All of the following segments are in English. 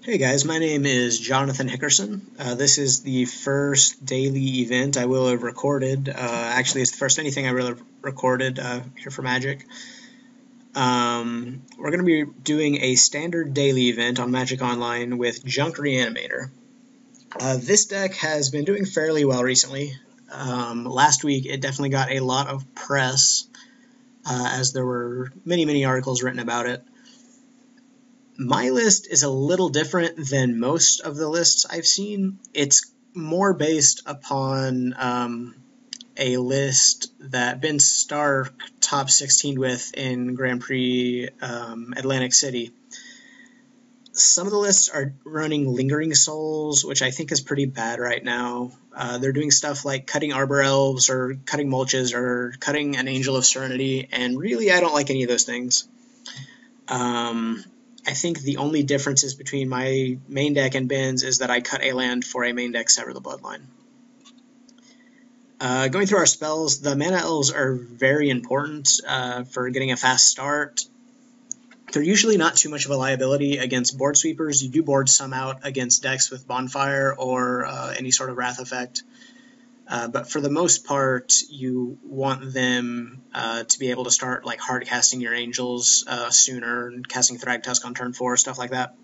Hey guys, my name is Jonathan Hickerson. This is the first daily event I will have recorded. Actually, it's the first anything I really recorded here for Magic. We're going to be doing a standard daily event on Magic Online with Junk Reanimator. This deck has been doing fairly well recently. Last week it definitely got a lot of press as there were many articles written about it. My list is a little different than most of the lists I've seen. It's more based upon a list that Ben Stark top 16 with in Grand Prix Atlantic City. Some of the lists are running Lingering Souls, which I think is pretty bad right now. They're doing stuff like cutting Arbor Elves or cutting Mulches or cutting an Angel of Serenity, and really I don't like any of those things. I think the only differences between my main deck and Ben's is that I cut a land for a main deck Sever the Bloodline. Going through our spells, the Mana Elves are very important for getting a fast start. They're usually not too much of a liability against board sweepers. You do board some out against decks with Bonfire or any sort of Wrath effect. But for the most part, you want them to be able to start like hard casting your Angels sooner, and casting Thragtusk on turn 4, stuff like that.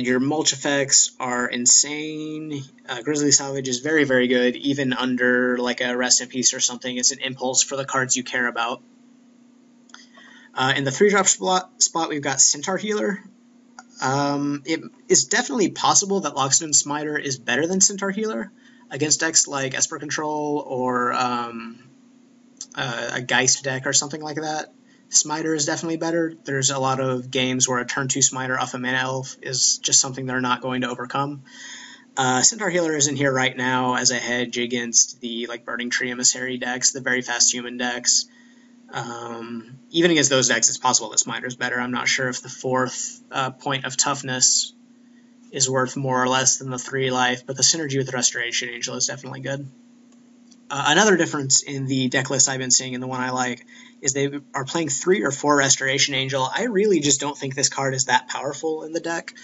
Your mulch effects are insane. Grizzly Salvage is very good, even under like a Rest in Peace or something. It's an impulse for the cards you care about. In the 3-drop spot, we've got Centaur Healer. It is definitely possible that Loxodon Smiter is better than Centaur Healer against decks like Esper Control or a Geist deck or something like that. Smiter is definitely better. There's a lot of games where a turn 2 Smiter off a Mana Elf is just something they're not going to overcome. Centaur Healer is in here right now as a hedge against the like Burning Tree Emissary decks, the very fast human decks. Even against those decks, it's possible that Smiter is better. I'm not sure if the 4th point of toughness is worth more or less than the 3 life, but the synergy with the Restoration Angel is definitely good. Another difference in the deck list I've been seeing, and the one I like, is they are playing 3 or 4 Restoration Angel. I really just don't think this card is that powerful in the deck.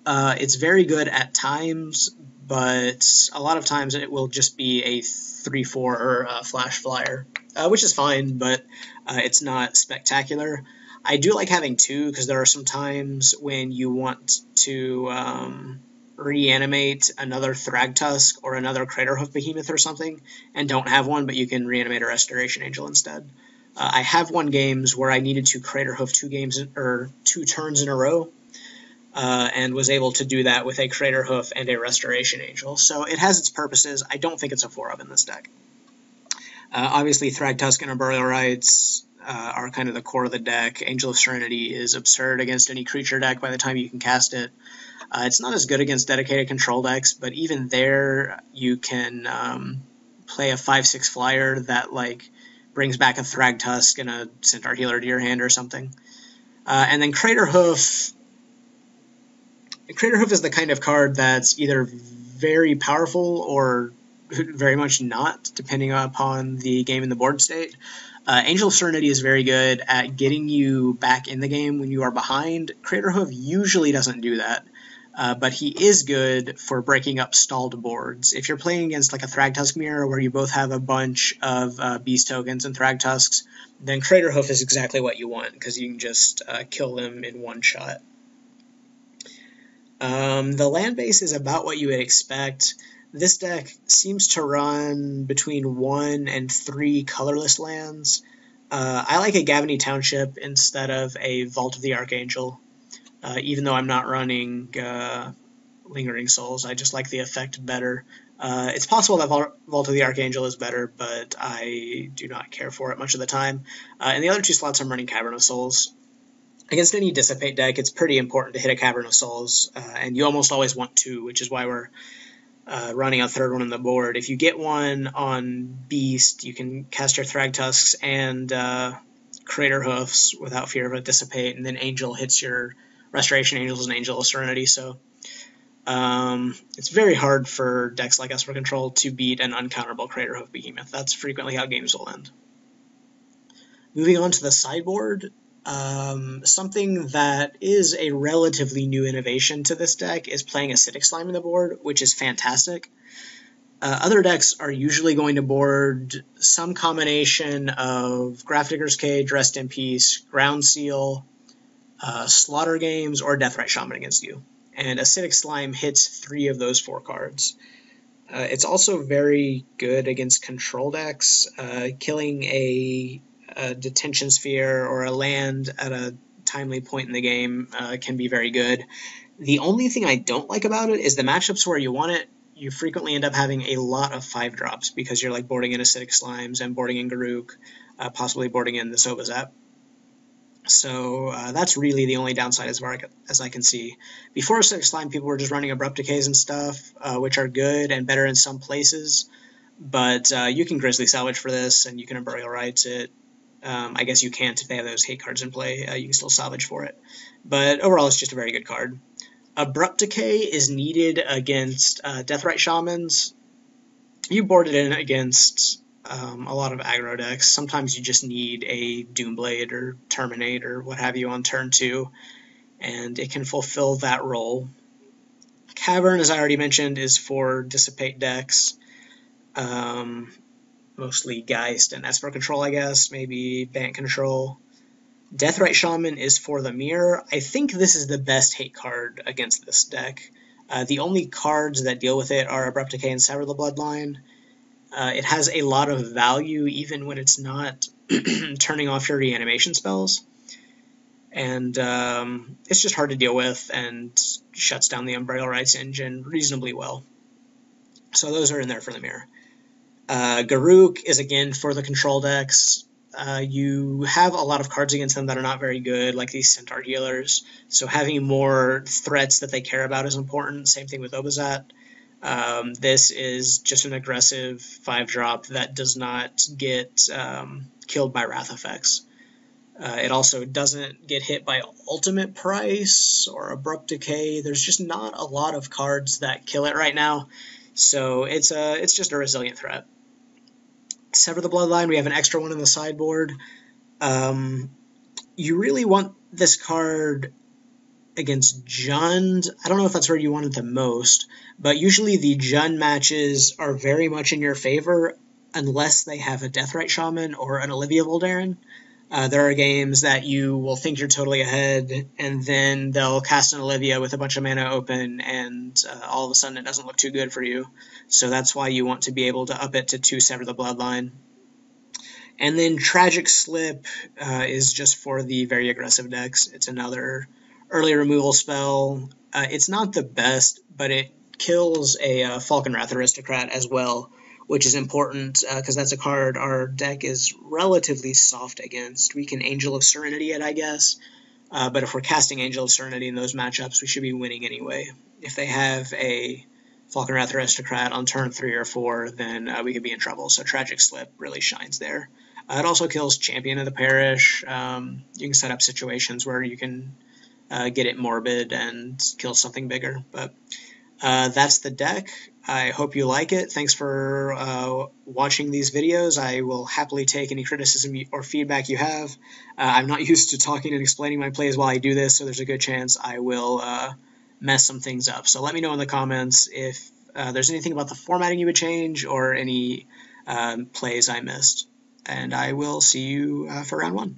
It's very good at times, but a lot of times it will just be a 3/4 or Flash Flyer, which is fine, but it's not spectacular. I do like having 2 because there are some times when you want to reanimate another Thragtusk or another Craterhoof Behemoth or something, and don't have one, but you can reanimate a Restoration Angel instead. I have won games where I needed to Craterhoof 2 turns in a row, and was able to do that with a Craterhoof and a Restoration Angel. So it has its purposes. I don't think it's a 4-of in this deck. Obviously, Thragtusk and Arboreal Rites are kind of the core of the deck. Angel of Serenity is absurd against any creature deck by the time you can cast it. It's not as good against dedicated control decks, but even there you can play a 5/6 flyer that like brings back a Thragtusk and a Centaur Healer to your hand or something. And then Craterhoof is the kind of card that's either very powerful or very much not, depending upon the game and the board state. Angel of Serenity is very good at getting you back in the game when you are behind. Craterhoof usually doesn't do that, but he is good for breaking up stalled boards. If you're playing against like a Thragtusk mirror where you both have a bunch of Beast tokens and Thragtusks, then Craterhoof is exactly what you want, because you can just kill them in one shot. The land base is about what you would expect. This deck seems to run between 1 and 3 colorless lands. I like a Gavany Township instead of a Vault of the Archangel, even though I'm not running Lingering Souls. I just like the effect better. It's possible that Vault of the Archangel is better, but I do not care for it much of the time. In the other 2 slots, I'm running Cavern of Souls. Against any Dissipate deck, it's pretty important to hit a Cavern of Souls, and you almost always want 2, which is why we're running a 3rd one on the board. If you get one on Beast, you can cast your Thragtusks and Craterhoofs without fear of a Dissipate, and then Angel hits your Restoration Angels and Angel of Serenity, so it's very hard for decks like Esper Control to beat an uncounterable Craterhoof Behemoth. That's frequently how games will end. Moving on to the sideboard, Something that is a relatively new innovation to this deck is playing Acidic Slime in the board, which is fantastic. Other decks are usually going to board some combination of Grafdigger's Cage, Rest in Peace, Ground Seal, Slaughter Games, or Deathrite Shaman against you. And Acidic Slime hits 3 of those 4 cards. It's also very good against control decks. Killing a Detention Sphere or a land at a timely point in the game can be very good. The only thing I don't like about it is the matchups where you want it, you frequently end up having a lot of 5-drops because you're like boarding in Acidic Slimes and boarding in Garruk, possibly boarding in the Sobazap. So that's really the only downside as far as I can see. Before Acidic Slime, people were just running Abrupt Decays and stuff, which are good and better in some places. But you can Grizzly Salvage for this, and you can Burial Rites it. I guess you can't if they have those hate cards in play. You can still salvage for it. But overall, it's just a very good card. Abrupt Decay is needed against Deathrite Shamans. You board it in against a lot of aggro decks. Sometimes you just need a Doomblade or Terminate or what have you on turn 2, and it can fulfill that role. Cavern, as I already mentioned, is for Dissipate decks. Mostly Geist and Esper control, I guess. Maybe Bant control. Deathrite Shaman is for the mirror. I think this is the best hate card against this deck. The only cards that deal with it are Abrupt Decay and Sever the Bloodline. It has a lot of value even when it's not turning off your reanimation spells. And it's just hard to deal with and shuts down the Burial Rites engine reasonably well. So those are in there for the mirror. Garruk is again for the control decks. You have a lot of cards against them that are not very good, like these Centaur Healers, so having more threats that they care about is important. Same thing with Obazat. This is just an aggressive 5-drop that does not get killed by Wrath effects. It also doesn't get hit by Ultimate Price or Abrupt Decay. There's just not a lot of cards that kill it right now, so it's just a resilient threat. Sever the Bloodline, we have an extra one in the sideboard. You really want this card against Jund. I don't know if that's where you want it the most, but usually the Jund matches are very much in your favor unless they have a Deathrite Shaman or an Olivia Voldaren. There are games that you will think you're totally ahead, and then they'll cast an Olivia with a bunch of mana open, and all of a sudden it doesn't look too good for you. So that's why you want to be able to up it to 2 Sever the Bloodline. And then Tragic Slip is just for the very aggressive decks. It's another early removal spell. It's not the best, but it kills a Falcon Wrath Aristocrat as well, which is important because that's a card our deck is relatively soft against. We can Angel of Serenity it, I guess, but if we're casting Angel of Serenity in those matchups, we should be winning anyway. If they have a Falcon Wrath Aristocrat on turn 3 or 4, then we could be in trouble, so Tragic Slip really shines there. It also kills Champion of the Parish. You can set up situations where you can get it morbid and kill something bigger, but that's the deck. I hope you like it. Thanks for watching these videos. I will happily take any criticism or feedback you have. I'm not used to talking and explaining my plays while I do this, so there's a good chance I will mess some things up. So let me know in the comments if there's anything about the formatting you would change or any plays I missed. And I will see you for round 1.